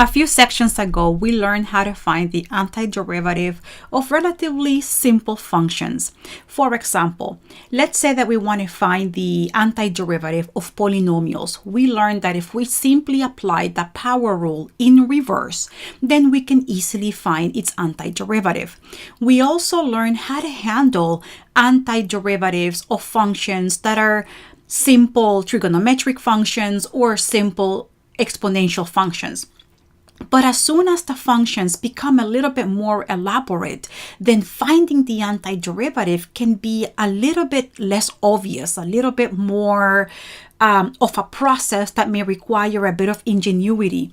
A few sections ago, we learned how to find the antiderivative of relatively simple functions. For example, let's say that we want to find the antiderivative of polynomials. We learned that if we simply apply the power rule in reverse, then we can easily find its antiderivative. We also learned how to handle antiderivatives of functions that are simple trigonometric functions or simple exponential functions. But as soon as the functions become a little bit more elaborate, then finding the antiderivative can be a little bit less obvious, a little bit more of a process that may require a bit of ingenuity.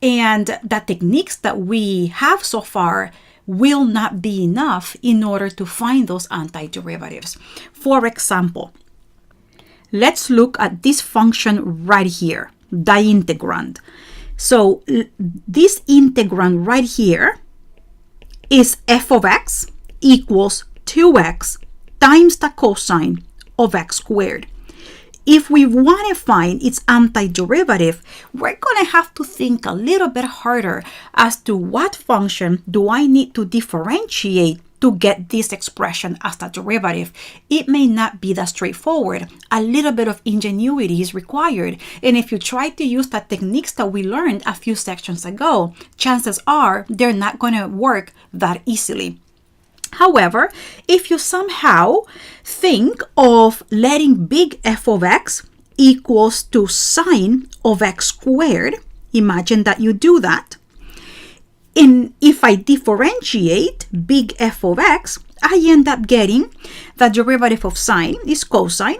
And the techniques that we have so far will not be enough in order to find those antiderivatives. For example, let's look at this function right here, the integrand. So this integrand right here is f of x equals 2x times the cosine of x squared. If we want to find its antiderivative, we're going to have to think a little bit harder as to what function do I need to differentiate to get this expression as the derivative. It may not be that straightforward. A little bit of ingenuity is required. And if you try to use the techniques that we learned a few sections ago, chances are they're not going to work that easily. However, if you somehow think of letting big f of x equals to sine of x squared, imagine that you do that. And if I differentiate big f of x, I end up getting the derivative of sine is cosine.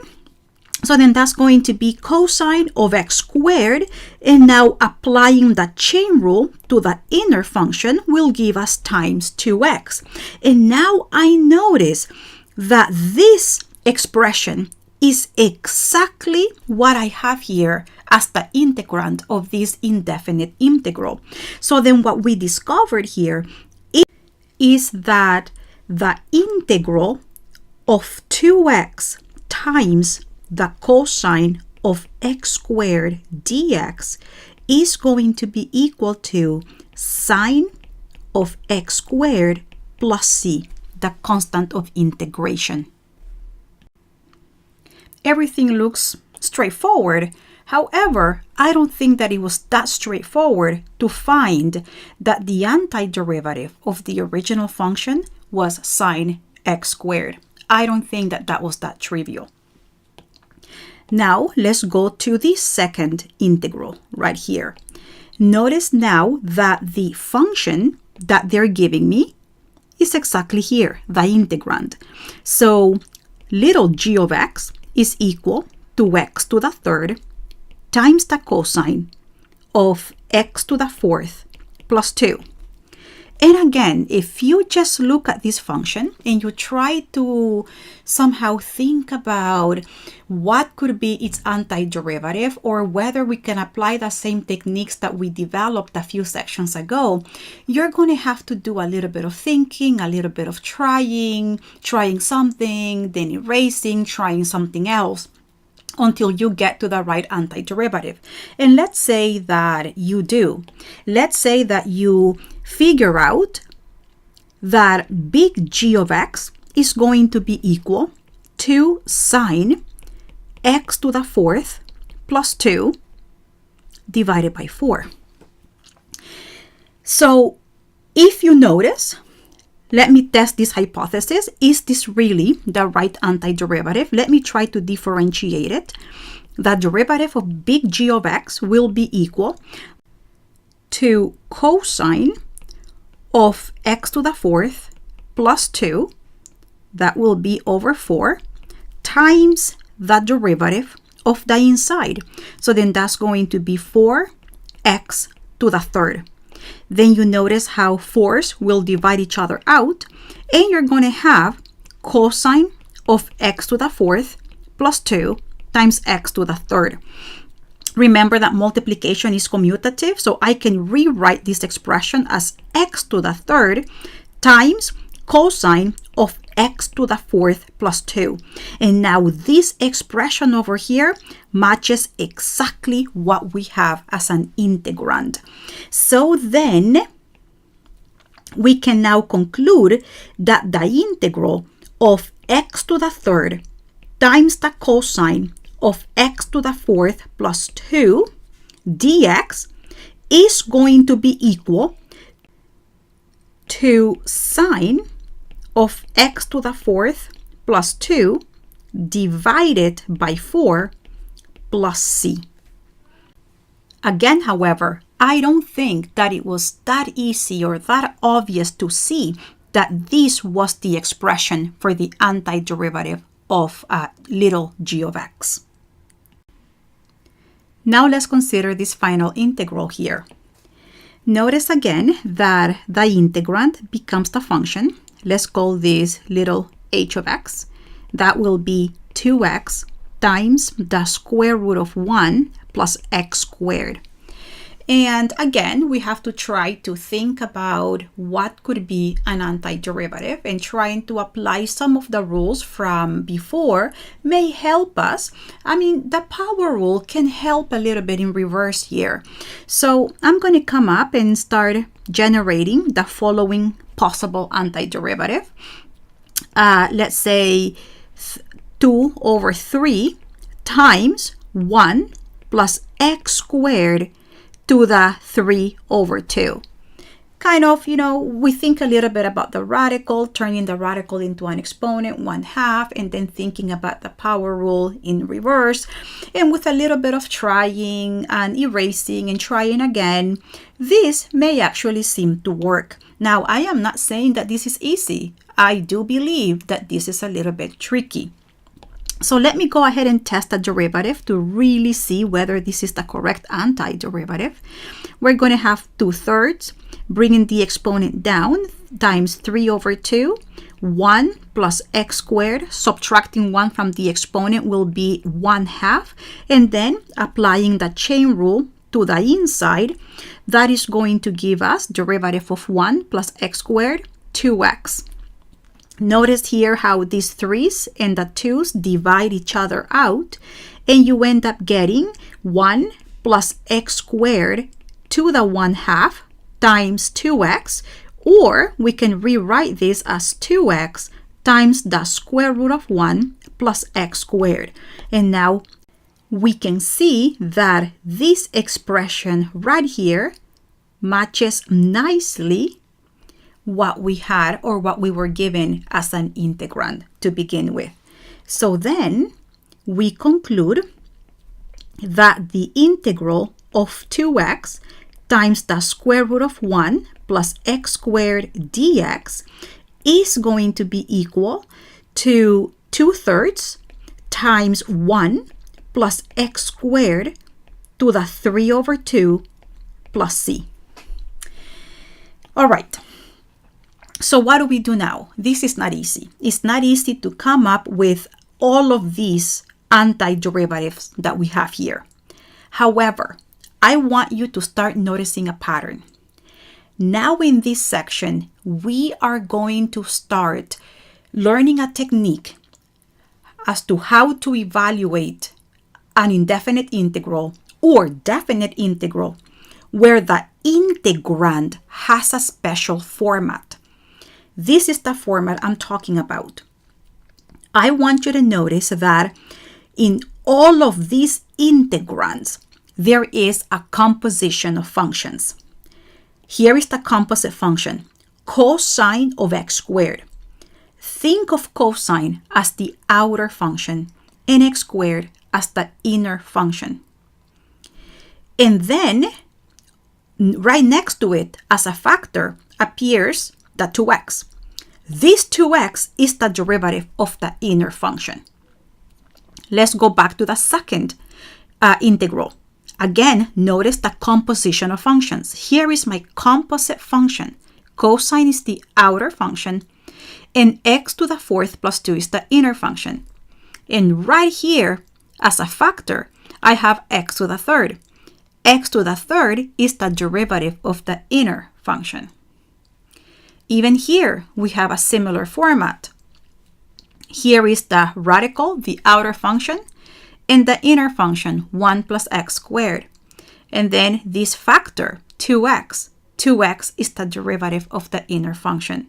So then that's going to be cosine of x squared. And now applying the chain rule to the inner function will give us times 2x. And now I notice that this expression is exactly what I have here as the integrand of this indefinite integral. So then what we discovered here is that the integral of 2x times the cosine of x squared dx is going to be equal to sine of x squared plus c, the constant of integration. Everything looks straightforward. However, I don't think that it was that straightforward to find that the antiderivative of the original function was sine x squared. I don't think that that was that trivial. Now, let's go to the second integral right here. Notice now that the function that they're giving me is exactly here, the integrand. So, little g of x is equal to x to the third times the cosine of x to the fourth plus 2. And again, if you just look at this function and you try to somehow think about what could be its antiderivative or whether we can apply the same techniques that we developed a few sections ago, you're going to have to do a little bit of thinking, a little bit of trying something, then erasing, trying something else, until you get to the right antiderivative. And let's say that you do. Let's say that you figure out that big G of x is going to be equal to sine x to the fourth plus 2 divided by 4. So if you notice, let me test this hypothesis. Is this really the right antiderivative? Let me try to differentiate it. The derivative of big G of x will be equal to cosine of x to the fourth plus 2, that will be over 4, times the derivative of the inside. So then that's going to be 4x to the third. Then you notice how 4's will divide each other out, and you're going to have cosine of x to the fourth plus 2 times x to the third. Remember that multiplication is commutative, so I can rewrite this expression as x to the third times cosine of x to the fourth plus 2. And now this expression over here matches exactly what we have as an integrand. So then we can now conclude that the integral of x to the third times the cosine of x to the fourth plus 2 dx is going to be equal to sine of x to the fourth plus 2 divided by 4 plus c. Again, however, I don't think that it was that easy or that obvious to see that this was the expression for the antiderivative of little g of x. Now let's consider this final integral here. Notice again that the integrand becomes the function. Let's call this little h of x. That will be 2x times the square root of 1 plus x squared. And again, we have to try to think about what could be an antiderivative, and trying to apply some of the rules from before may help us. I mean, the power rule can help a little bit in reverse here. So I'm going to come up and start generating the following possible antiderivative. Let's say 2 over 3 times 1 plus x squared to the 3 over 2. Kind of, we think a little bit about the radical, turning the radical into an exponent, 1/2, and then thinking about the power rule in reverse. And with a little bit of trying and erasing and trying again, this may actually seem to work. Now, I am not saying that this is easy. I do believe that this is a little bit tricky. So let me go ahead and test the derivative to really see whether this is the correct antiderivative. We're going to have 2/3, bringing the exponent down, times 3 over 2, 1 plus x squared, subtracting 1 from the exponent will be 1/2, and then applying the chain rule to the inside, that is going to give us derivative of 1 plus x squared, 2x. Notice here how these 3's and the 2's divide each other out, and you end up getting 1 plus x squared to the 1/2 times 2x, or we can rewrite this as 2x times the square root of 1 plus x squared. And now we can see that this expression right here matches nicely what we had or what we were given as an integrand to begin with. So then we conclude that the integral of 2x times the square root of 1 plus x squared dx is going to be equal to 2/3 times 1 plus x squared to the 3 over 2 plus c. All right. So what do we do now? This is not easy. It's not easy to come up with all of these antiderivatives that we have here. However, I want you to start noticing a pattern. Now in this section, we are going to start learning a technique as to how to evaluate an indefinite integral or definite integral where the integrand has a special format. This is the format I'm talking about. I want you to notice that in all of these integrands, there is a composition of functions. Here is the composite function, cosine of x squared. Think of cosine as the outer function and x squared as the inner function. And then, right next to it as a factor appears the 2x. This 2x is the derivative of the inner function. Let's go back to the second integral. Again, notice the composition of functions. Here is my composite function. Cosine is the outer function, and x to the fourth plus 2 is the inner function. And right here, as a factor, I have x to the third. X to the third is the derivative of the inner function. Even here, we have a similar format. Here is the radical, the outer function, and the inner function, 1 plus x squared. And then this factor, 2x. 2x is the derivative of the inner function.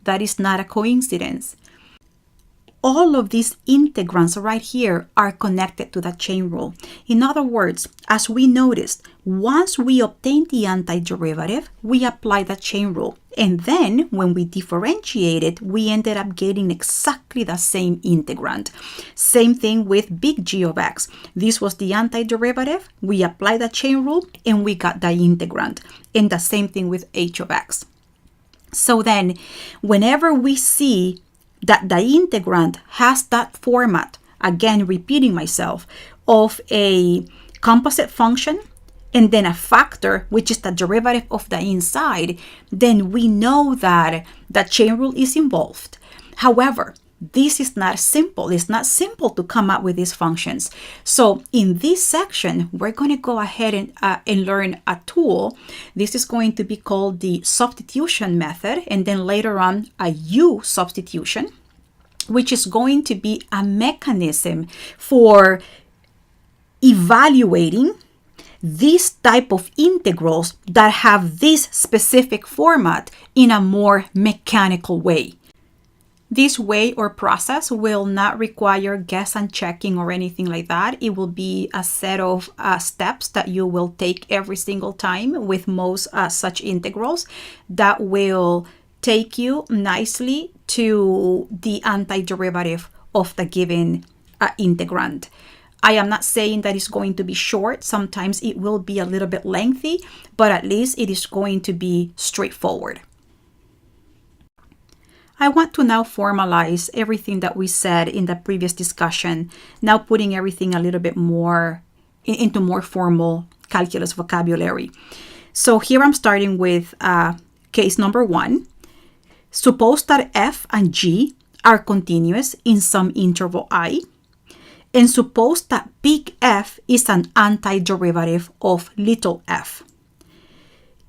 That is not a coincidence. All of these integrands right here are connected to the chain rule. In other words, as we noticed, once we obtain the antiderivative, we apply the chain rule. And then when we differentiate it, we ended up getting exactly the same integrand. Same thing with big G of x. This was the antiderivative. We applied the chain rule and we got the integrand. And the same thing with h of x. So then, whenever we see that the integrand has that format, again repeating myself, of a composite function and then a factor, which is the derivative of the inside, then we know that the chain rule is involved. However, this is not simple. It's not simple to come up with these functions. So in this section, we're going to go ahead and learn a tool. This is going to be called the substitution method, and then later on a U-Substitution, which is going to be a mechanism for evaluating these type of integrals that have this specific format in a more mechanical way. This way or process will not require guess and checking or anything like that. It will be a set of steps that you will take every single time with most such integrals that will take you nicely to the antiderivative of the given integrand. I am not saying that it's going to be short. Sometimes it will be a little bit lengthy, but at least it is going to be straightforward. I want to now formalize everything that we said in the previous discussion, now putting everything a little bit more into more formal calculus vocabulary. So here I'm starting with case number 1. Suppose that f and g are continuous in some interval I, and suppose that big F is an antiderivative of little f.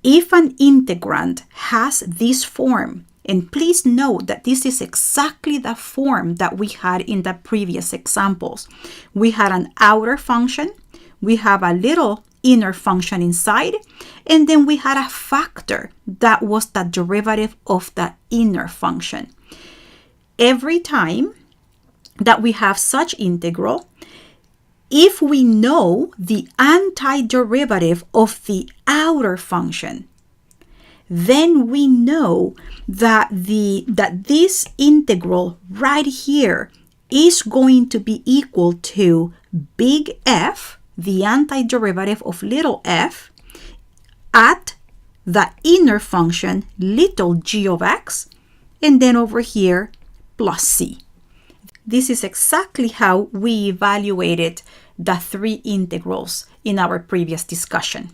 If an integrand has this form, and please note that this is exactly the form that we had in the previous examples. We had an outer function, we have a little inner function inside, and then we had a factor that was the derivative of the inner function. Every time that we have such integral, if we know the antiderivative of the outer function, then we know that this integral right here is going to be equal to big F, the antiderivative of little f, at the inner function little g of x, and then over here plus c. This is exactly how we evaluated the 3 integrals in our previous discussion.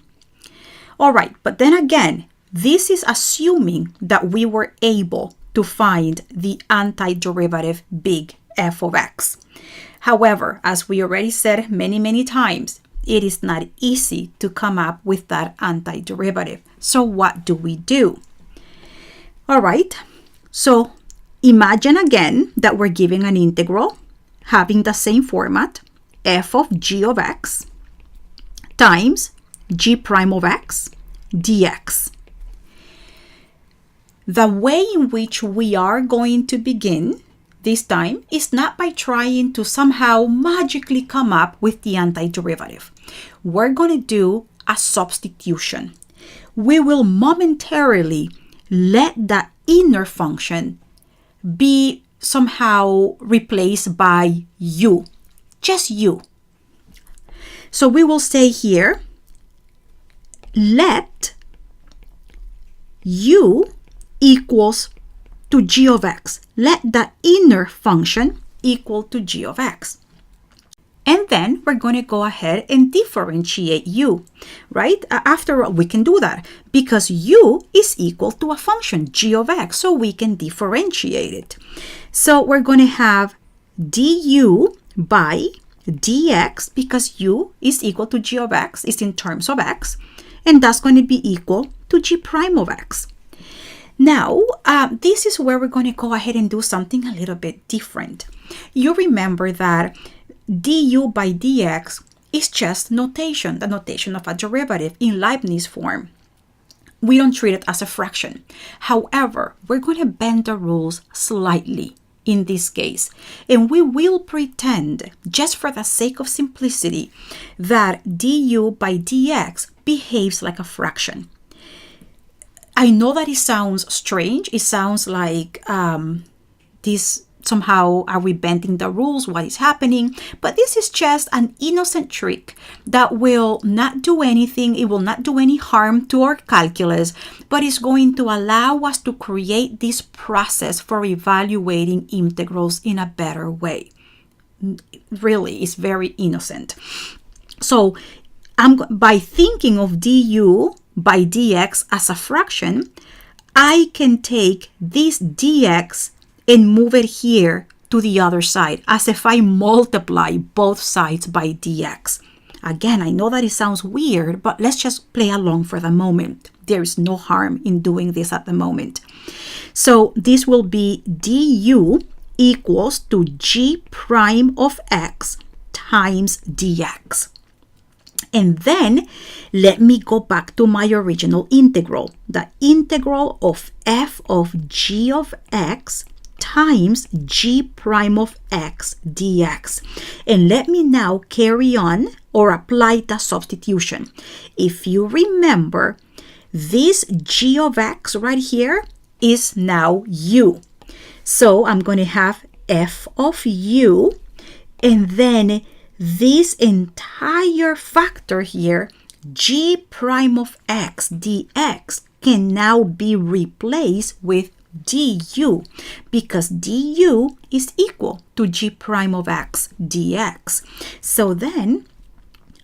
All right, but then again, this is assuming that we were able to find the antiderivative big f of x. However, as we already said many times, it is not easy to come up with that antiderivative. So what do we do? All right, so imagine again that we're giving an integral having the same format, f of g of x times g prime of x dx. The way in which we are going to begin this time is not by trying to somehow magically come up with the antiderivative. We're going to do a substitution. We will momentarily let the inner function be somehow replaced by u, just u. So we will say here, let u equals to g of x. Let the inner function equal to g of x. And then we're going to go ahead and differentiate u, right? After all, we can do that because u is equal to a function, g of x, so we can differentiate it. So we're going to have du by dx, because u is equal to g of x, is in terms of x, and that's going to be equal to g prime of x. Now, this is where we're going to go ahead and do something a little bit different. You remember that du by dx is just notation, the notation of a derivative in Leibniz form. We don't treat it as a fraction. However, we're going to bend the rules slightly in this case, and we will pretend, just for the sake of simplicity, that du by dx behaves like a fraction. I know that it sounds strange. It sounds like this somehow are we bending the rules? What is happening? But this is just an innocent trick that will not do anything. It will not do any harm to our calculus, but it's going to allow us to create this process for evaluating integrals in a better way. Really, it's very innocent. So by thinking of du by dx as a fraction, I can take this dx and move it here to the other side, as if I multiply both sides by dx. Again, I know that it sounds weird, but let's just play along for the moment. There is no harm in doing this at the moment. So this will be du equals to g prime of x times dx. And then let me go back to my original integral, the integral of f of g of x times g prime of x dx. And let me now carry on or apply the substitution. If you remember, this g of x right here is now u. So I'm going to have f of u, and then this entire factor here, g prime of x dx, can now be replaced with du, because du is equal to g prime of x dx. So then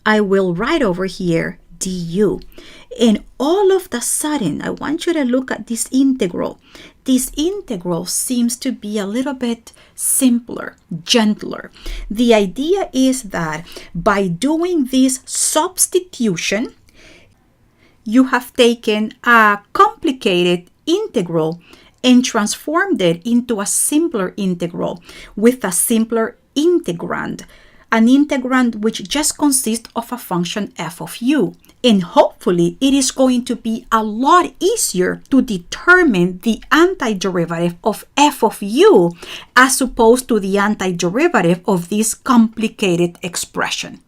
I will write over here du. And all of the sudden, I want you to look at this integral. This integral seems to be a little bit simpler, gentler. The idea is that by doing this substitution, you have taken a complicated integral and transformed it into a simpler integral with a simpler integrand, an integrand which just consists of a function f of u. And hopefully it is going to be a lot easier to determine the antiderivative of f of u as opposed to the antiderivative of this complicated expression.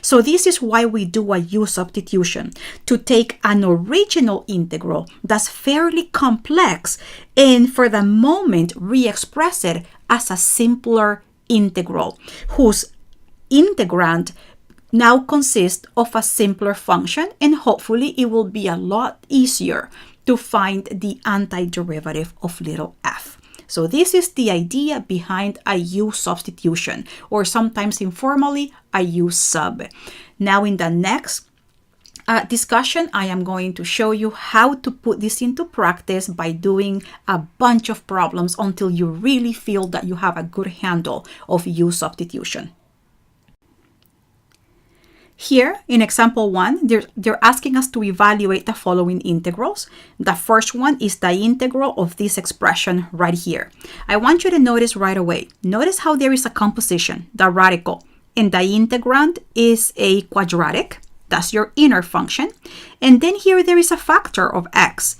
So this is why we do a U-substitution, to take an original integral that's fairly complex and for the moment re-express it as a simpler integral whose integrand now consists of a simpler function, and hopefully it will be a lot easier to find the antiderivative of little f. So this is the idea behind a U-substitution, or sometimes informally a U-sub. Now in the next discussion, I am going to show you how to put this into practice by doing a bunch of problems until you really feel that you have a good handle of U-substitution. Here in example 1, they're asking us to evaluate the following integrals. The first one is the integral of this expression right here. I want you to notice right away. Notice how there is a composition, the radical, and the integrand is a quadratic. That's your inner function. And then here there is a factor of x.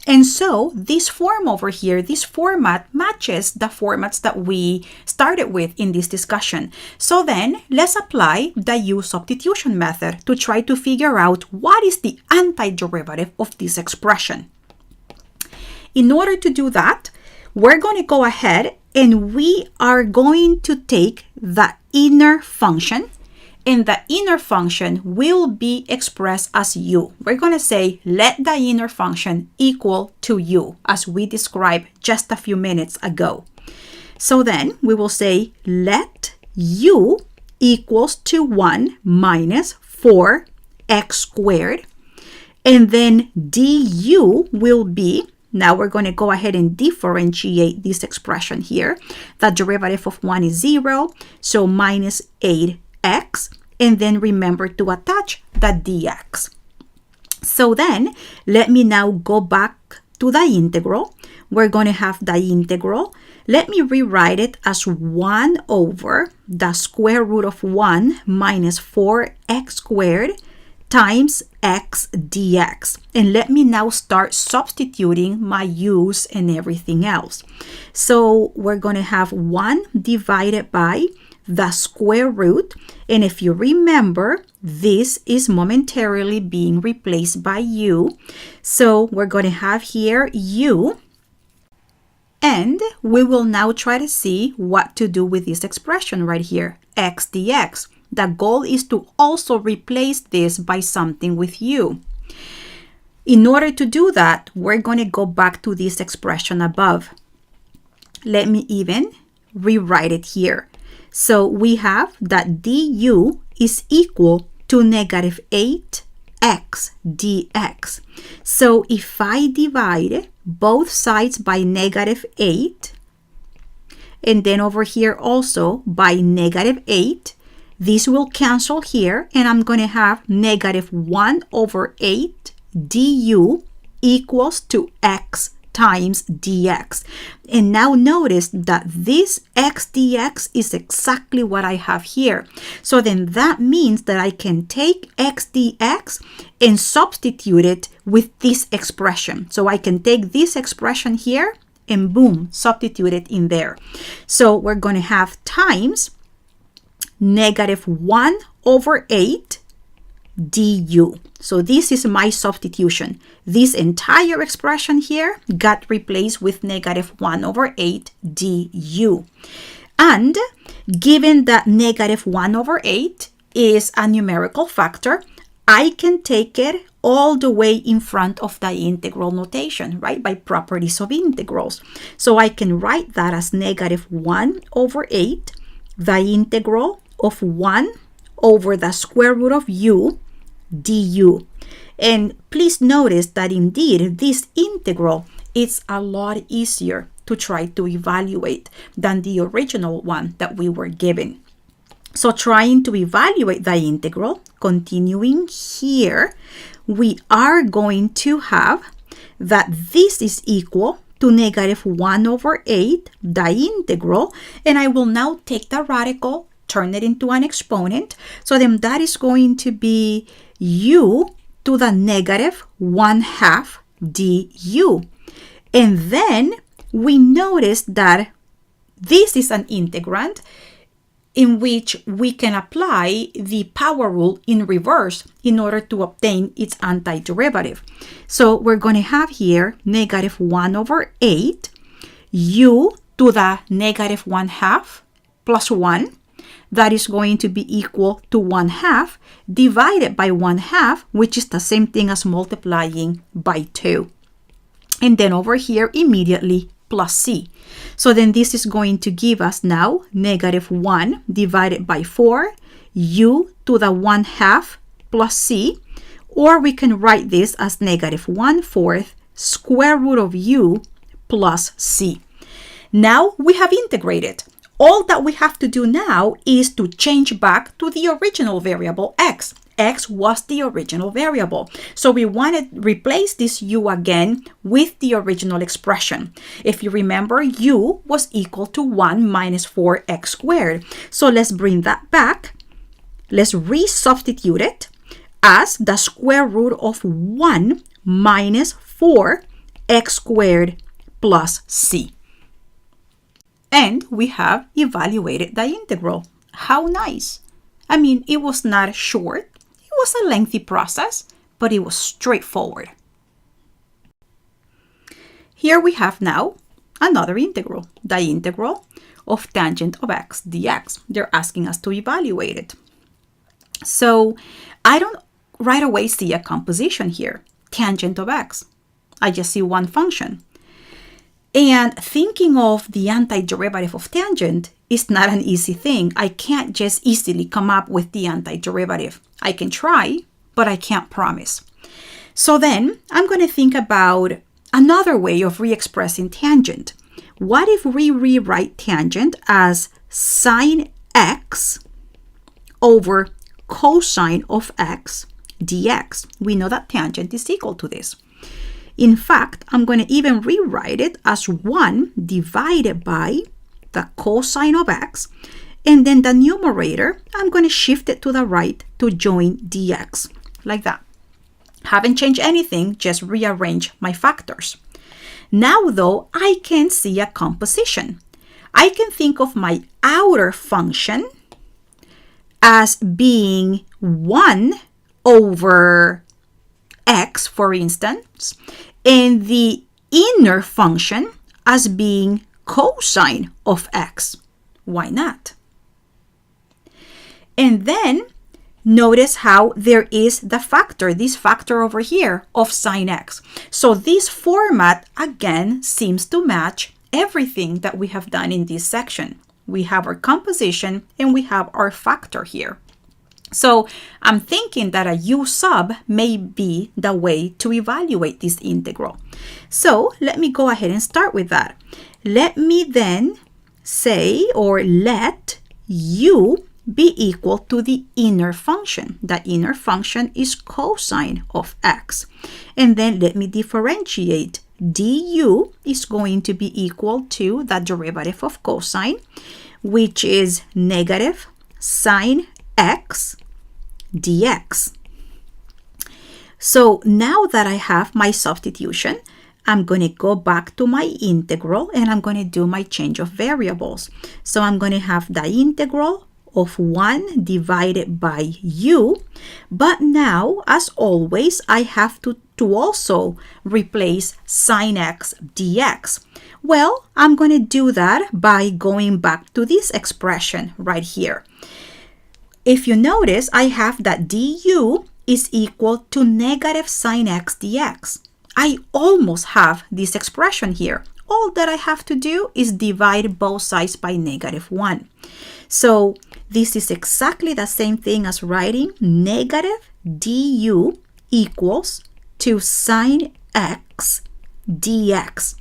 And so this form over here, this format matches the formats that we started with in this discussion. So then let's apply the U-substitution method to try to figure out what is the antiderivative of this expression. In order to do that, we're going to go ahead and we are going to take the inner function, and the inner function will be expressed as u. We're going to say let the inner function equal to u, as we described just a few minutes ago. So then we will say let u equals to 1 minus 4x squared, and then du will be, now we're going to go ahead and differentiate this expression here. The derivative of 1 is 0, so minus 8x, and then remember to attach the dx. So then let me now go back to the integral. We're going to have the integral. Let me rewrite it as 1 over the square root of 1 minus 4x squared times x dx. And let me now start substituting my u's and everything else. So we're going to have 1 divided by the square root. And if you remember, this is momentarily being replaced by u. So we're going to have here u. And we will now try to see what to do with this expression right here, x dx. The goal is to also replace this by something with u. In order to do that, we're going to go back to this expression above. Let me even rewrite it here. So we have that du is equal to negative 8x dx. So if I divide both sides by negative 8, and then over here also by negative 8, this will cancel here, and I'm going to have negative 1 over 8 du equals to x times dx. And now notice that this x dx is exactly what I have here. So then that means that I can take x dx and substitute it with this expression. So I can take this expression here and boom, substitute it in there. So we're going to have times negative 1 over 8 du. So this is my substitution. This entire expression here got replaced with negative 1 over 8 du. And given that negative 1 over 8 is a numerical factor, I can take it all the way in front of the integral notation, right? By properties of integrals. So I can write that as negative 1 over 8, the integral of 1 over the square root of u du. And please notice that indeed this integral is a lot easier to try to evaluate than the original one that we were given. So trying to evaluate the integral, continuing here, we are going to have that this is equal to negative 1 over 8, the integral, and I will now take the radical, turn it into an exponent. So then that is going to be u to the negative 1/2 du. And then we notice that this is an integrand in which we can apply the power rule in reverse in order to obtain its antiderivative. So we're going to have here negative 1 over 8 u to the negative 1/2 plus 1. That is going to be equal to 1/2 divided by 1/2, which is the same thing as multiplying by 2. And then over here immediately plus c. So then this is going to give us now negative 1 divided by 4 u to the 1/2 plus c, or we can write this as negative 1/4 square root of u plus c. Now we have integrated. All that we have to do now is to change back to the original variable x. X was the original variable. So we want to replace this u again with the original expression. If you remember, u was equal to 1 minus 4x squared. So let's bring that back. Let's resubstitute it as the square root of 1 minus 4x squared plus c. And we have evaluated the integral. How nice. I mean, it was not short. It was a lengthy process, but it was straightforward. Here we have now another integral, the integral of tangent of x dx. They're asking us to evaluate it. So I don't right away see a composition here, tangent of x. I just see one function. And thinking of the antiderivative of tangent is not an easy thing. I can't just easily come up with the antiderivative. I can try, but I can't promise. So then I'm going to think about another way of re-expressing tangent. What if we rewrite tangent as sine x over cosine of x dx? We know that tangent is equal to this. In fact, I'm going to even rewrite it as 1 divided by the cosine of x. And then the numerator, I'm going to shift it to the right to join dx, like that. Haven't changed anything, just rearrange my factors. Now, though, I can see a composition. I can think of my outer function as being 1 over x, for instance, and the inner function as being cosine of x. Why not? And then notice how there is the factor, this factor over here of sine x. So this format, again, seems to match everything that we have done in this section. We have our composition and we have our factor here. So I'm thinking that a u sub may be the way to evaluate this integral. So let me go ahead and start with that. Let me then say, or let u be equal to the inner function. The inner function is cosine of x. And then let me differentiate. Du is going to be equal to the derivative of cosine, which is negative sine x dx. So now that I have my substitution, I'm going to go back to my integral and I'm going to do my change of variables. So I'm going to have the integral of 1 divided by u, but now, as always, I have to also replace sine x dx. Well, I'm going to do that by going back to this expression right here. If you notice, I have that du is equal to negative sine x dx. I almost have this expression here. All that I have to do is divide both sides by negative 1. So this is exactly the same thing as writing negative du equals to sine x dx.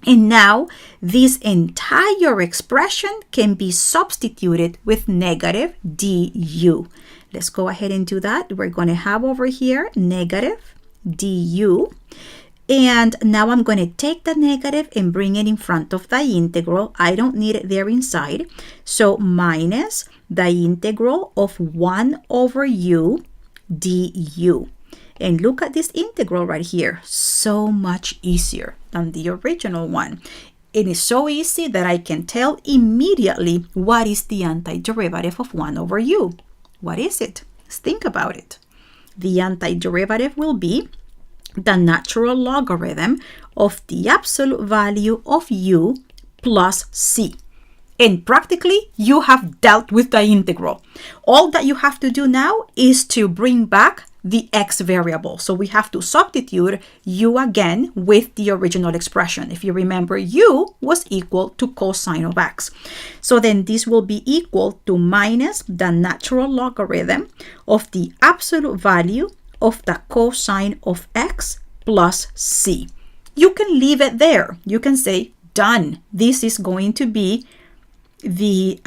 And now this entire expression can be substituted with negative du. Let's go ahead and do that. We're going to have over here negative du. And now I'm going to take the negative and bring it in front of the integral. I don't need it there inside. So minus the integral of 1 over u du. And look at this integral right here. So much easier than the original one. It is so easy that I can tell immediately what is the antiderivative of 1 over u. What is it? Let's think about it. The antiderivative will be the natural logarithm of the absolute value of u plus c. And practically, you have dealt with the integral. All that you have to do now is to bring back the x variable. So we have to substitute u again with the original expression. If you remember, u was equal to cosine of x. So then this will be equal to minus the natural logarithm of the absolute value of the cosine of x plus c. You can leave it there. You can say, done. This is going to be the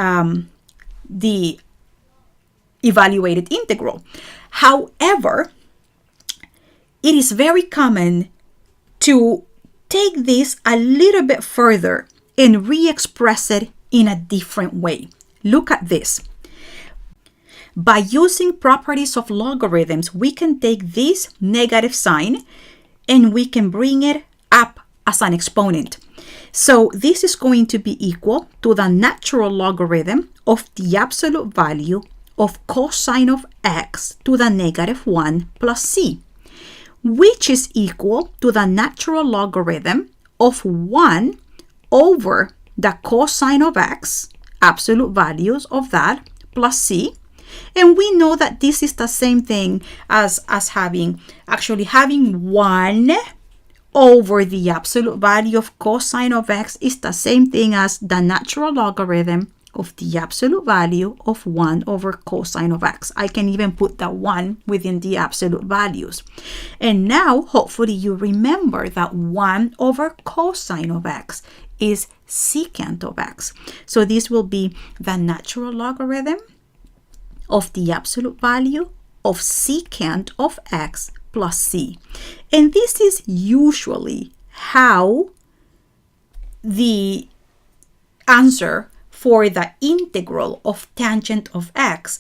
evaluated integral. However, it is very common to take this a little bit further and re-express it in a different way. Look at this. By using properties of logarithms, we can take this negative sign and we can bring it up as an exponent. So this is going to be equal to the natural logarithm of the absolute value of cosine of x to the negative 1 plus c, which is equal to the natural logarithm of 1 over the cosine of x, absolute values of that, plus c. And we know that this is the same thing as having 1 over the absolute value of cosine of x is the same thing as the natural logarithm of the absolute value of 1 over cosine of x. I can even put the 1 within the absolute values. And now, hopefully you remember that 1 over cosine of x is secant of x. So this will be the natural logarithm of the absolute value of secant of x plus c. And this is usually how the answer for the integral of tangent of x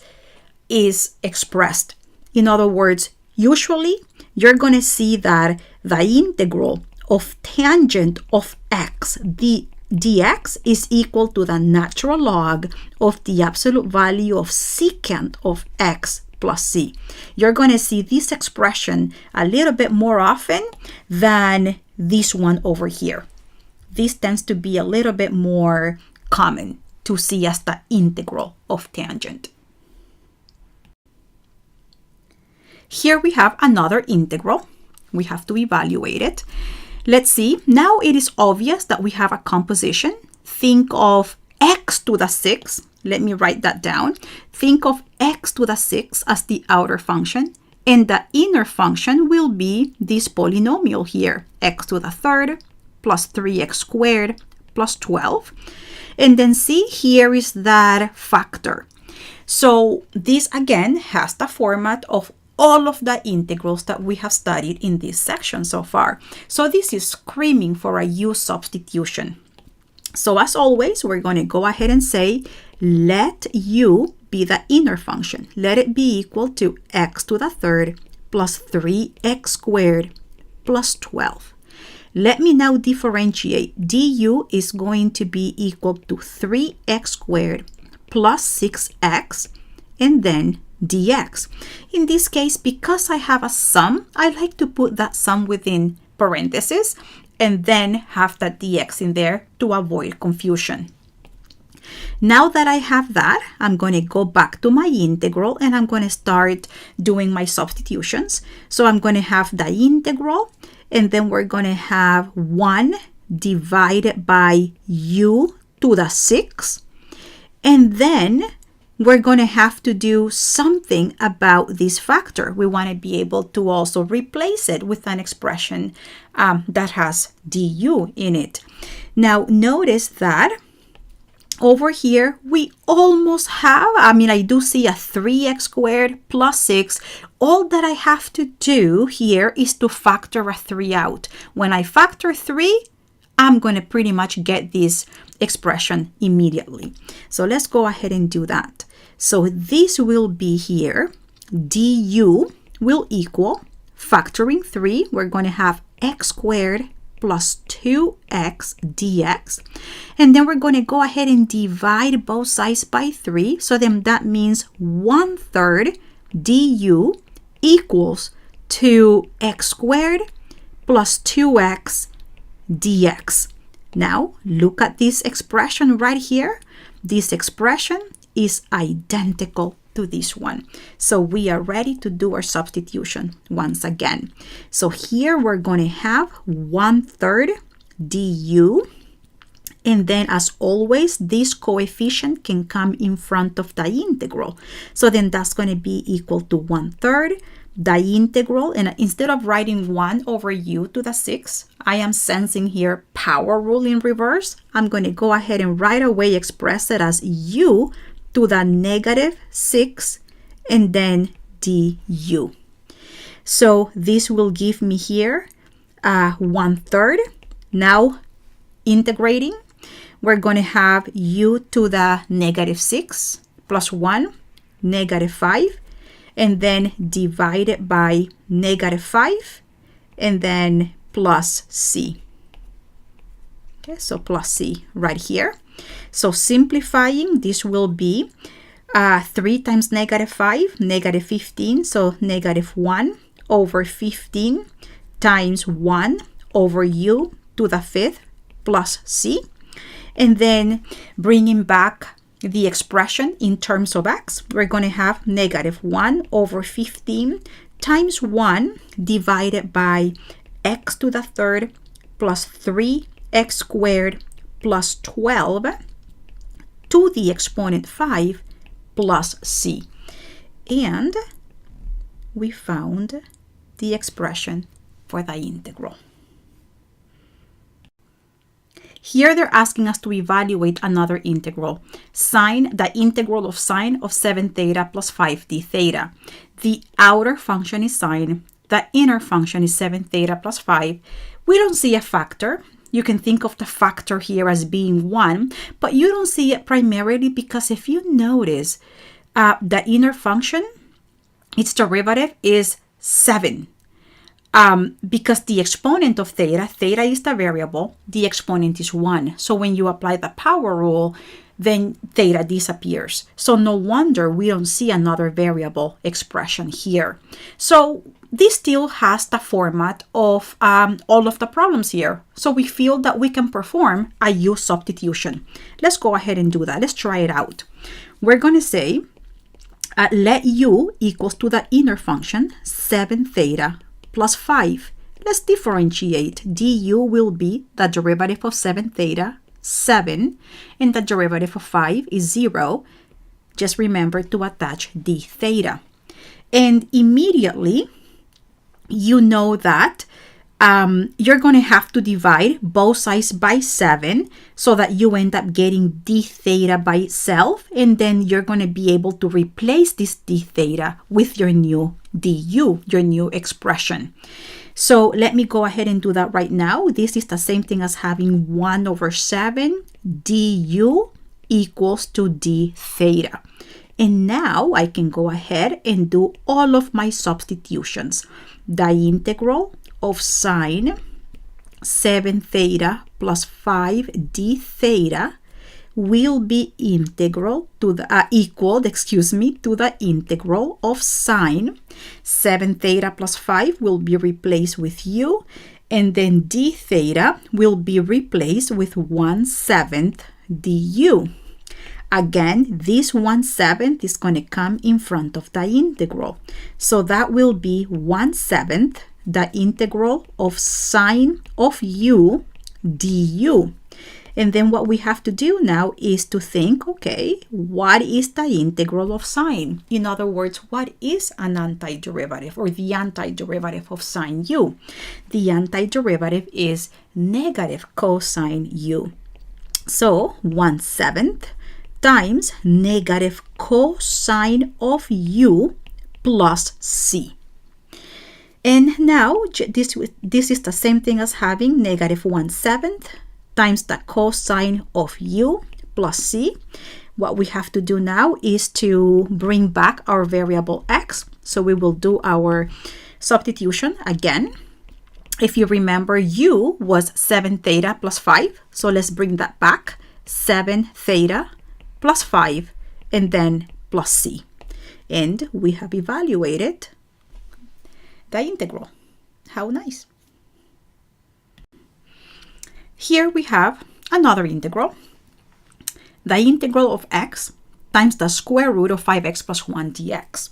is expressed. In other words, usually you're going to see that the integral of tangent of x, the dx, is equal to the natural log of the absolute value of secant of x plus c. You're going to see this expression a little bit more often than this one over here. This tends to be a little bit more common to see as the integral of tangent. Here we have another integral. We have to evaluate it. Let's see. Now it is obvious that we have a composition. Think of x to the 6. Let me write that down. Think of x to the 6 as the outer function, and the inner function will be this polynomial here, x to the 3rd plus 3x squared plus 12. And then see, here is that factor. So this again has the format of all of the integrals that we have studied in this section so far. So this is screaming for a U-substitution. So as always, we're going to go ahead and say, let u be the inner function. Let it be equal to x to the 3rd plus 3x squared plus 12. Let me now differentiate. Du is going to be equal to 3x squared plus 6x, and then dx. In this case, because I have a sum, I like to put that sum within parentheses and then have that dx in there to avoid confusion. Now that I have that, I'm going to go back to my integral and I'm going to start doing my substitutions. So I'm going to have the integral, and then we're going to have 1 divided by u to the 6. And then we're going to have to do something about this factor. We want to be able to also replace it with an expression that has du in it. Now notice that over here, we almost have, I do see a 3x squared plus 6. All that I have to do here is to factor a 3 out. When I factor 3, I'm going to pretty much get this expression immediately. So let's go ahead and do that. So this will be here, du will equal, factoring 3, we're going to have x squared plus 2x dx. And then we're going to go ahead and divide both sides by 3. So then that means 1/3 du equals 2x squared plus 2x dx. Now look at this expression right here. This expression is identical to this one. So we are ready to do our substitution once again. So here we're going to have 1/3 du. And then as always, this coefficient can come in front of the integral. So then that's going to be equal to 1/3 the integral. And instead of writing 1 over u to the 6, I am sensing here power rule in reverse. I'm going to go ahead and right away express it as u to the -6 and then du. So this will give me here 1/3. Now integrating, we're going to have u to the -6 plus 1, -5, and then divided by -5, and then plus c. Okay, so plus c right here. So simplifying, this will be 3 times -5, -15, so -1 over 15 times 1 over u to the 5th plus c. And then bringing back the expression in terms of x, we're going to have -1 over 15 times 1 divided by x to the 3rd plus 3x squared plus 12 to the exponent 5 plus c. And we found the expression for the integral. Here they're asking us to evaluate another integral, the integral of sine of 7 theta plus 5d theta. The outer function is sine, the inner function is 7 theta plus 5, we don't see a factor. You can think of the factor here as being 1, but you don't see it primarily because if you notice the inner function, its derivative is 7. Because the exponent of theta is the variable, the exponent is 1. So when you apply the power rule, then theta disappears. So no wonder we don't see another variable expression here. So this still has the format of all of the problems here. So we feel that we can perform a U-substitution. Let's go ahead and do that. Let's try it out. We're going to say, let U equals to the inner function 7 theta plus 5. Let's differentiate. du will be the derivative of 7 theta, 7, and the derivative of 5 is 0. Just remember to attach d theta. And immediately, you know that you're going to have to divide both sides by 7 so that you end up getting d theta by itself, and then you're going to be able to replace this d theta with your new du, your new expression. So let me go ahead and do that right now. This is the same thing as having 1 over 7 du equals to d theta. And now I can go ahead and do all of my substitutions. The integral of sine 7 theta plus 5 d theta will be integral to the equal to the integral of sine 7 theta plus 5 will be replaced with u, and then d theta will be replaced with 1/7 du. Again, this 1/7 is going to come in front of the integral. So that will be 1/7 the integral of sine of u du. And then what we have to do now is to think, okay, what is the integral of sine? In other words, what is an antiderivative or the antiderivative of sine u? The antiderivative is negative cosine u. So 1/7 times negative cosine of u plus c. And now this is the same thing as having negative 1/7 times the cosine of u plus c. What we have to do now is to bring back our variable x. So we will do our substitution again. If you remember, u was 7 theta plus 5. So let's bring that back. 7 theta plus 5 and then plus c. And we have evaluated the integral. How nice. Here we have another integral. The integral of x times the square root of 5x plus 1 dx.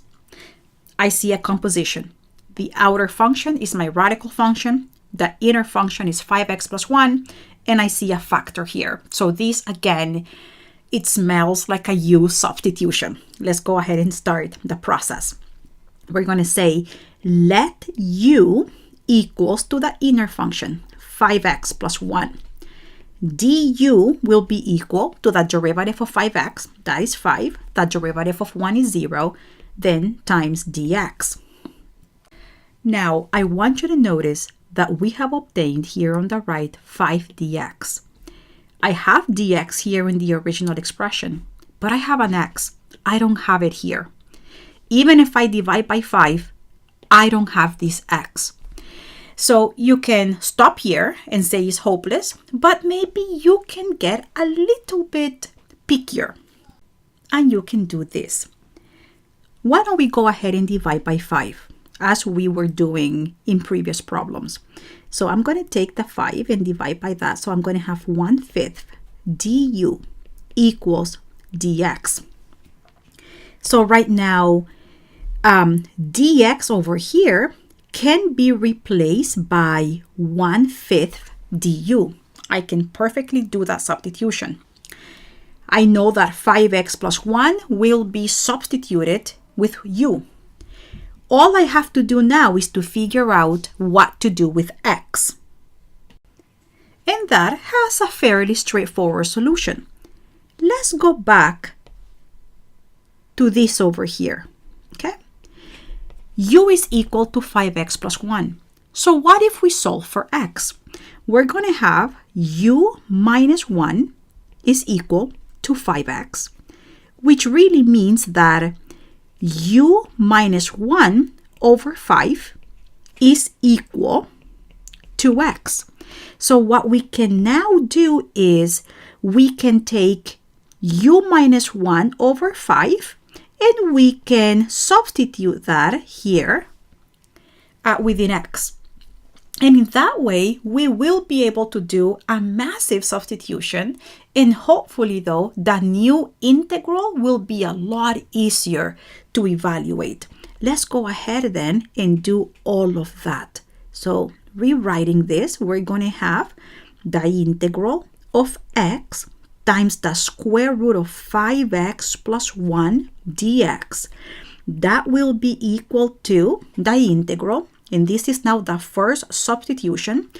I see a composition. The outer function is my radical function. The inner function is 5x plus 1. And I see a factor here. So this, again, it smells like a U-substitution. Let's go ahead and start the process. We're going to say, let u equals to the inner function, 5x plus 1. du will be equal to the derivative of 5x, that is 5. The derivative of 1 is 0, then times dx. Now, I want you to notice that we have obtained here on the right 5 dx. I have dx here in the original expression, but I have an x. I don't have it here. Even if I divide by 5, I don't have this x. So you can stop here and say it's hopeless, but maybe you can get a little bit pickier. And you can do this. Why don't we go ahead and divide by 5, as we were doing in previous problems. So I'm going to take the 5 and divide by that. So I'm going to have 1/5 du equals dx. So right now, dx over here can be replaced by 1/5 du. I can perfectly do that substitution. I know that 5x plus 1 will be substituted with u. All I have to do now is to figure out what to do with x. And that has a fairly straightforward solution. Let's go back to this over here, okay? u is equal to 5x plus 1. So what if we solve for x? We're going to have u minus 1 is equal to 5x, which really means that u minus 1 over 5 is equal to x. So what we can now do is we can take u minus 1 over 5 and we can substitute that here within x. And in that way, we will be able to do a massive substitution, and hopefully though, the new integral will be a lot easier to evaluate. Let's go ahead then and do all of that. So rewriting this, we're going to have the integral of x times the square root of 5x plus 1 dx. That will be equal to the integral, and this is now the first substitution.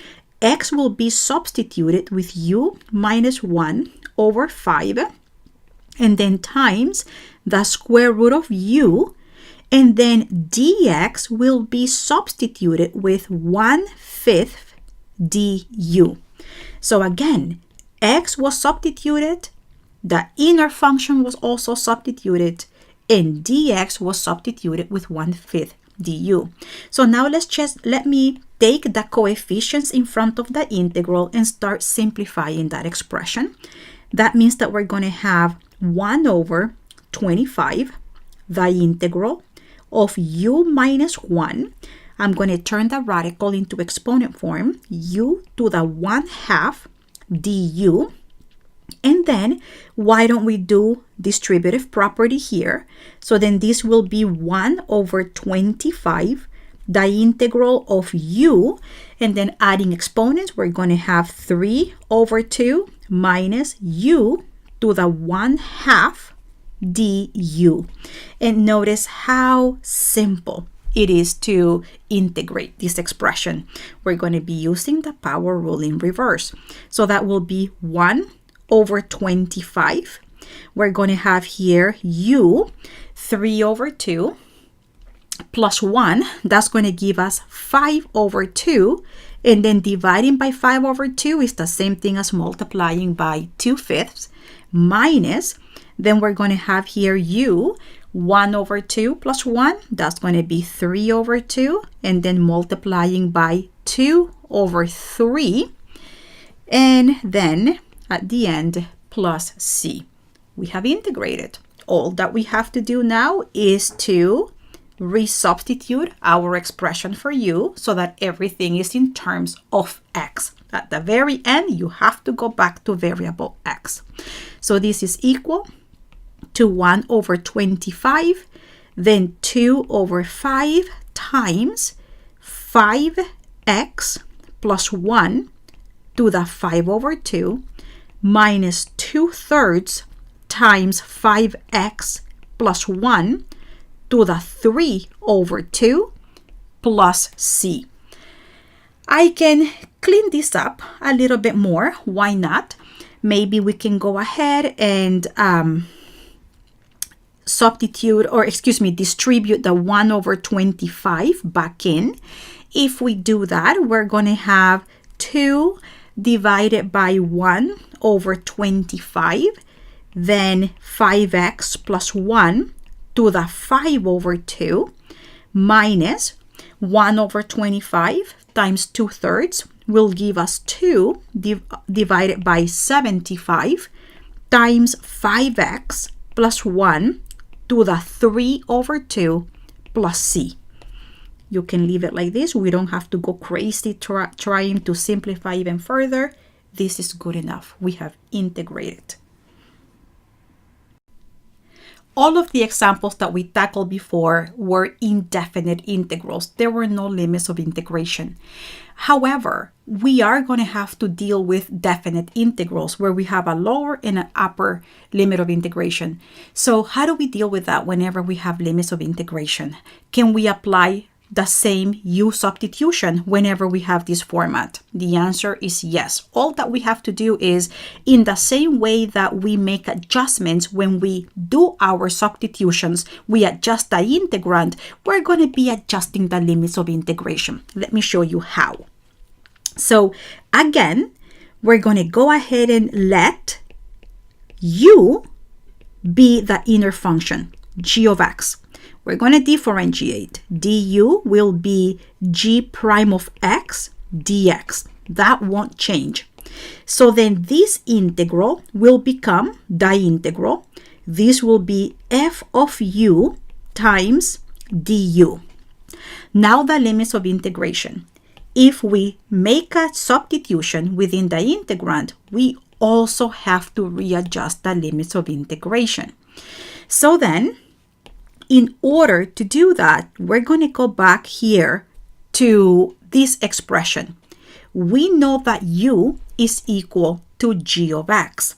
X will be substituted with u minus 1 over 5, and then times the square root of u, and then dx will be substituted with 1/5 du. So again, x was substituted, the inner function was also substituted, and dx was substituted with 1/5 du. So now let me take the coefficients in front of the integral and start simplifying that expression. That means that we're going to have 1 over 25, the integral of u minus 1. I'm going to turn the radical into exponent form, u to the 1/2 du. And then why don't we do distributive property here? So then this will be 1 over 25, the integral of u, and then adding exponents, we're going to have 3 over 2 minus u to the 1/2 du. And notice how simple it is to integrate this expression. We're going to be using the power rule in reverse. So that will be 1 over 25. We're going to have here u, 3 over 2 plus 1. That's going to give us 5 over 2. And then dividing by 5 over 2 is the same thing as multiplying by 2/5 minus, then we're going to have here u, 1 over 2 plus 1. That's going to be 3 over 2. And then multiplying by 2 over 3. And then at the end, plus c. We have integrated. All that we have to do now is to resubstitute our expression for u so that everything is in terms of x. At the very end, you have to go back to variable x. So this is equal to 1 over 25, then 2 over 5 times 5x plus 1 to the 5 over 2 minus 2/3 times 5x plus 1 to the 3 over 2 plus c. I can clean this up a little bit more. Why not? Maybe we can go ahead and distribute the 1 over 25 back in. If we do that, we're going to have 2 divided by 1 over 25, then 5x plus 1 to the 5 over 2 minus 1 over 25 times 2/3 will give us 2 divided by 75 times 5x plus 1 to the 3 over 2 plus c. You can leave it like this. We don't have to go crazy trying to simplify even further. This is good enough. We have integrated. All of the examples that we tackled before were indefinite integrals. There were no limits of integration. However, we are going to have to deal with definite integrals where we have a lower and an upper limit of integration. So how do we deal with that whenever we have limits of integration? Can we apply the same U-substitution whenever we have this format? The answer is yes. All that we have to do is, in the same way that we make adjustments when we do our substitutions, we adjust the integrand, we're going to be adjusting the limits of integration. Let me show you how. So again, we're going to go ahead and let u be the inner function, g of x. We're going to differentiate. Du will be g prime of x dx. That won't change. So then this integral will become the integral. This will be f of u times du. Now the limits of integration. If we make a substitution within the integrand, we also have to readjust the limits of integration. So then, in order to do that, we're going to go back here to this expression. We know that u is equal to g of x.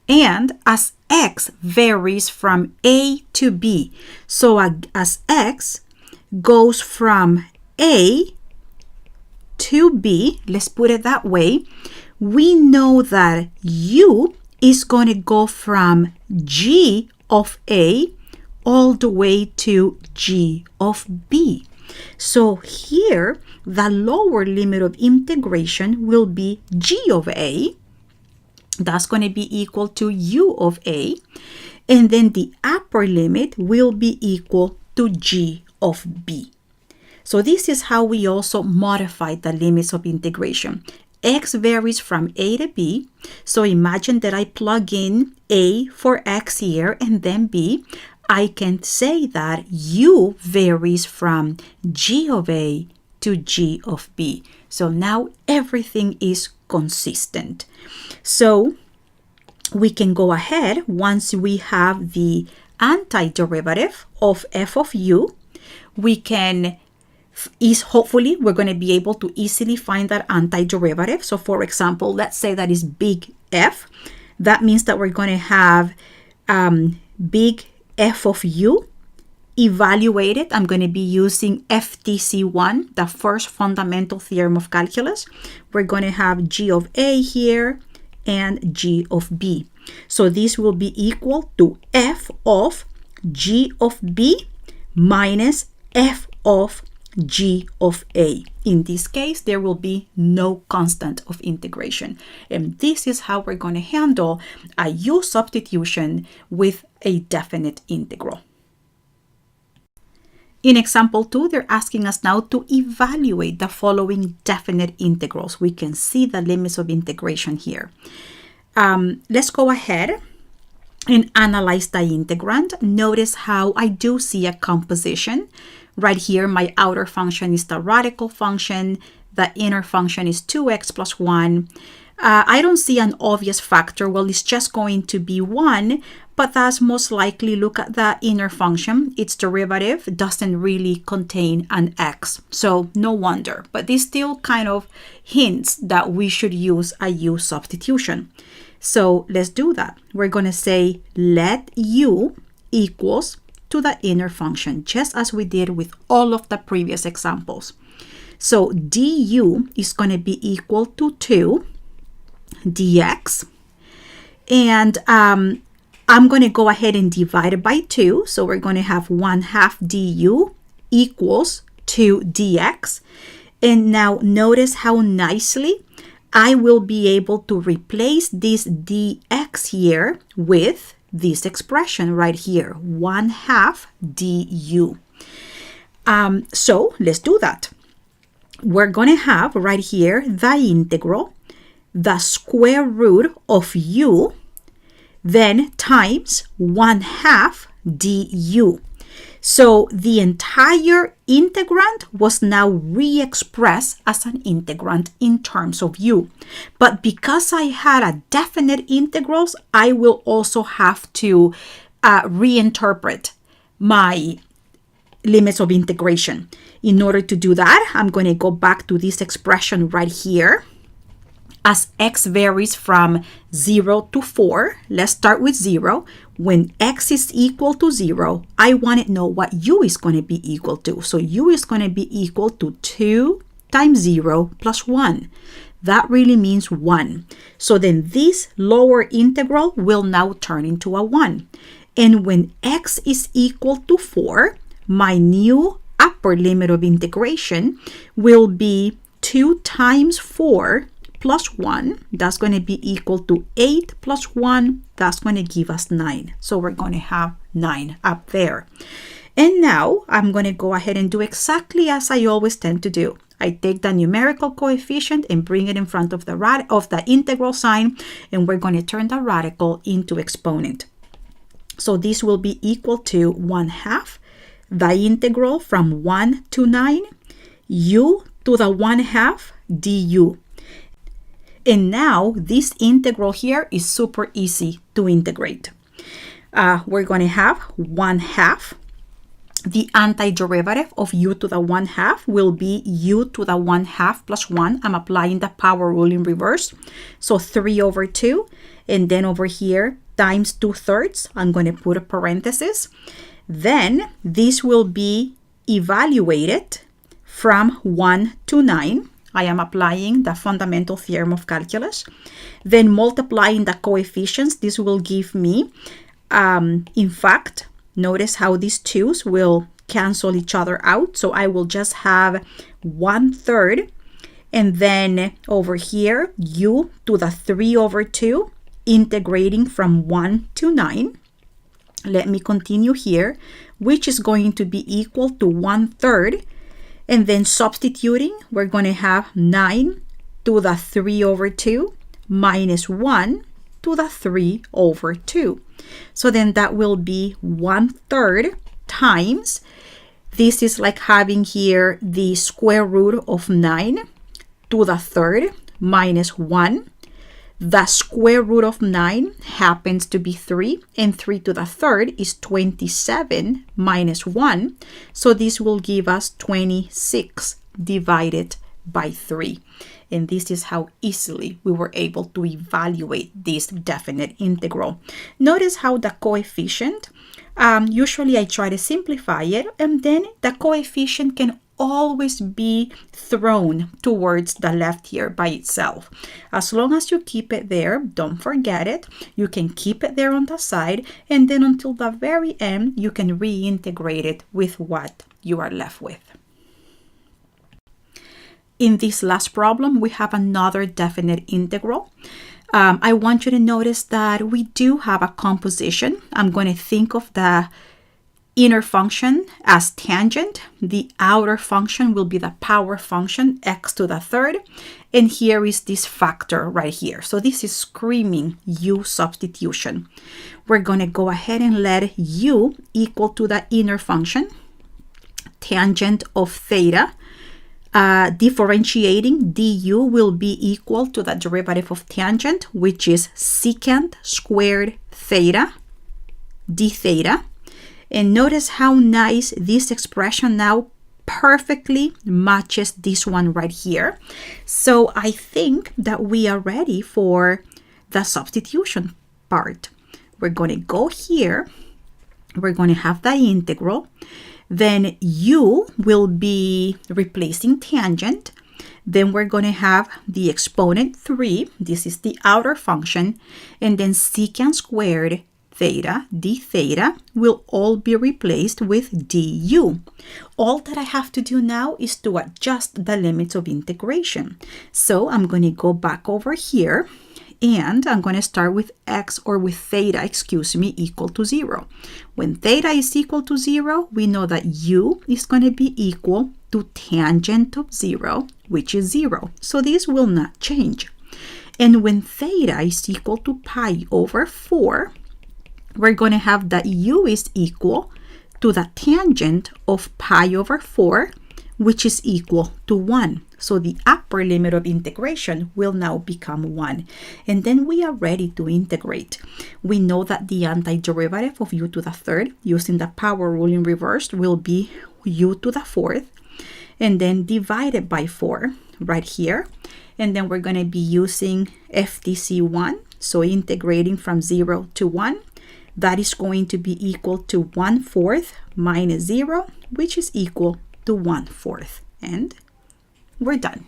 And as x varies from a to b, so as x goes from a to b, let's put it that way, we know that u is going to go from g of a all the way to g of b. So here, the lower limit of integration will be g of a. That's going to be equal to u of a. And then the upper limit will be equal to g of b. So this is how we also modify the limits of integration. X varies from a to b. So imagine that I plug in a for x here and then b. I can say that u varies from g of a to g of b. So now everything is consistent. So we can go ahead once we have the antiderivative of f of u. We can hopefully we're going to be able to easily find that antiderivative. So for example, let's say that is big F. That means that we're going to have big F of u evaluated. I'm going to be using FTC1, the first fundamental theorem of calculus. We're going to have g of a here and g of b. So this will be equal to f of g of b minus f of g of a. In this case, there will be no constant of integration. And this is how we're going to handle a u substitution with a definite integral. In example 2, they're asking us now to evaluate the following definite integrals. We can see the limits of integration here. Let's go ahead and analyze the integrand. Notice how I do see a composition. Right here, my outer function is the radical function. The inner function is 2x plus 1. I don't see an obvious factor. Well, it's just going to be 1, but that's most likely, look at the inner function. Its derivative doesn't really contain an x, so no wonder. But this still kind of hints that we should use a u substitution. So let's do that. We're going to say let u equals to the inner function, just as we did with all of the previous examples. So du is going to be equal to 2 dx. And I'm going to go ahead and divide it by 2. So we're going to have 1/2 du equals 2 dx. And now notice how nicely I will be able to replace this dx here with this expression right here, 1/2 du. So let's do that. We're going to have right here the integral, the square root of u, then times 1/2 du. So the entire integrand was now re-expressed as an integrand in terms of u. But because I had a definite integrals, I will also have to reinterpret my limits of integration. In order to do that, I'm going to go back to this expression right here. As x varies from 0 to 4, let's start with 0. When x is equal to 0, I want to know what u is going to be equal to. So u is going to be equal to 2 times 0 plus 1. That really means 1. So then this lower integral will now turn into a 1. And when x is equal to 4, my new upper limit of integration will be 2 times 4 plus 1. That's going to be equal to 8 plus 1. That's going to give us 9. So we're going to have 9 up there. And now I'm going to go ahead and do exactly as I always tend to do. I take the numerical coefficient and bring it in front of the integral sign, and we're going to turn the radical into exponent. So this will be equal to 1/2 the integral from 1 to 9 u to the 1/2 du. And now this integral here is super easy to integrate. We're going to have 1/2. The antiderivative of u to the 1/2 will be u to the 1/2 plus 1. I'm applying the power rule in reverse. So 3 over 2. And then over here, times 2/3. I'm going to put a parenthesis. Then this will be evaluated from 1 to 9. I am applying the fundamental theorem of calculus. Then multiplying the coefficients, this will give me, in fact, notice how these 2's will cancel each other out. So I will just have 1/3. And then over here, u to the 3 over 2, integrating from 1 to 9. Let me continue here, which is going to be equal to 1/3. And then substituting, we're going to have 9 to the 3 over 2 minus 1 to the 3 over 2. So then that will be 1/3 times, this is like having here the square root of 9 to the 3rd minus 1. The square root of 9 happens to be 3, and 3 to the 3rd is 27 minus 1. So this will give us 26 divided by 3. And this is how easily we were able to evaluate this definite integral. Notice how the coefficient, usually I try to simplify it, and then the coefficient can always be thrown towards the left here by itself. As long as you keep it there, don't forget it. You can keep it there on the side, and then until the very end, you can reintegrate it with what you are left with. In this last problem, we have another definite integral. I want you to notice that we do have a composition. I'm going to think of the inner function as tangent. The outer function will be the power function, x to the 3rd. And here is this factor right here. So this is screaming U-substitution. We're going to go ahead and let u equal to the inner function, tangent of theta. Differentiating du will be equal to the derivative of tangent, which is secant squared theta d theta. And notice how nice this expression now perfectly matches this one right here. So I think that we are ready for the substitution part. We're going to go here. We're going to have the integral. Then u will be replacing tangent. Then we're going to have the exponent 3. This is the outer function. And then secant squared theta d theta will all be replaced with du. All that I have to do now is to adjust the limits of integration. So I'm going to go back over here, and I'm going to start with x, or with theta, equal to 0. When theta is equal to 0, we know that u is going to be equal to tangent of 0, which is 0. So this will not change. And when theta is equal to pi over 4, we're going to have that u is equal to the tangent of pi over 4, which is equal to 1. So the upper limit of integration will now become 1. And then we are ready to integrate. We know that the antiderivative of u to the 3rd, using the power rule in reverse, will be u to the 4th, and then divided by 4 right here. And then we're going to be using FTC1, so integrating from 0 to 1. That is going to be equal to 1/4 minus 0, which is equal to 1/4. And we're done.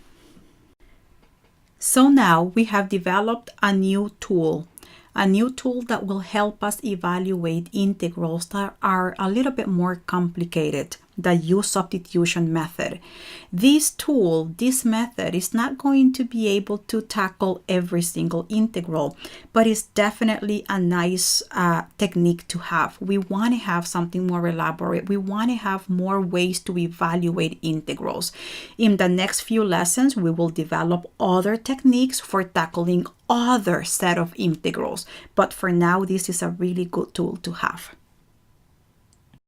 So now we have developed a new tool that will help us evaluate integrals that are a little bit more complicated, the U-Substitution method. This method is not going to be able to tackle every single integral, but it's definitely a nice technique to have. We want to have something more elaborate. We want to have more ways to evaluate integrals. In the next few lessons, we will develop other techniques for tackling other set of integrals. But for now, this is a really good tool to have.